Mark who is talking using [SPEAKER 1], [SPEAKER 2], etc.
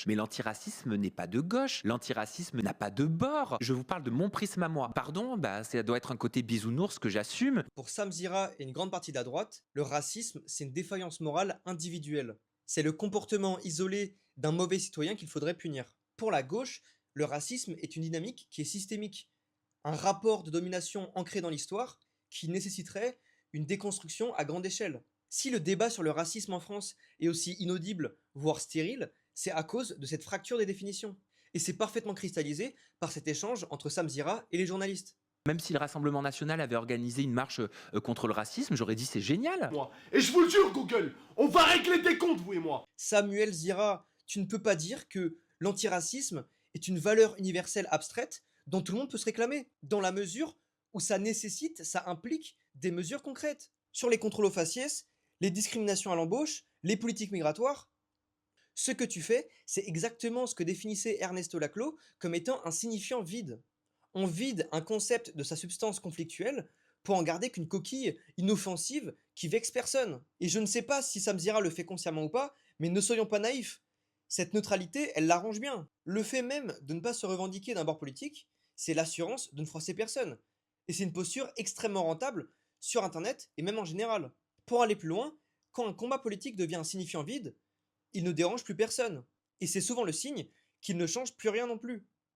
[SPEAKER 1] Mais l'antiracisme n'est pas de gauche, l'antiracisme n'a pas de bord. Je vous parle de mon prisme à moi. Pardon, ça doit être un côté bisounours que j'assume.
[SPEAKER 2] Pour Sam Zira et une grande partie de la droite, le racisme, c'est une défaillance morale individuelle. C'est le comportement isolé d'un mauvais citoyen qu'il faudrait punir. Pour la gauche, le racisme est une dynamique qui est systémique, un rapport de domination ancré dans l'histoire qui nécessiterait une déconstruction à grande échelle. Si le débat sur le racisme en France est aussi inaudible, voire stérile, c'est à cause de cette fracture des définitions. Et c'est parfaitement cristallisé par cet échange entre Sam Zira et les journalistes.
[SPEAKER 1] Même si le Rassemblement national avait organisé une marche contre le racisme, j'aurais dit c'est génial.
[SPEAKER 3] Moi. Et je vous le jure, Google, on va régler des comptes, vous et moi.
[SPEAKER 2] Samuel Zira, tu ne peux pas dire que l'antiracisme est une valeur universelle abstraite dont tout le monde peut se réclamer, dans la mesure où ça nécessite, ça implique des mesures concrètes. Sur les contrôles aux faciès, les discriminations à l'embauche, les politiques migratoires, ce que tu fais, c'est exactement ce que définissait Ernesto Laclau comme étant un signifiant vide. On vide un concept de sa substance conflictuelle pour en garder qu'une coquille inoffensive qui vexe personne. Et je ne sais pas si Sam Zira le fait consciemment ou pas, mais ne soyons pas naïfs. Cette neutralité, elle l'arrange bien. Le fait même de ne pas se revendiquer d'un bord politique, c'est l'assurance de ne froisser personne. Et c'est une posture extrêmement rentable sur Internet et même en général. Pour aller plus loin, quand un combat politique devient un signifiant vide, il ne dérange plus personne. Et c'est souvent le signe qu'il ne change plus rien non plus.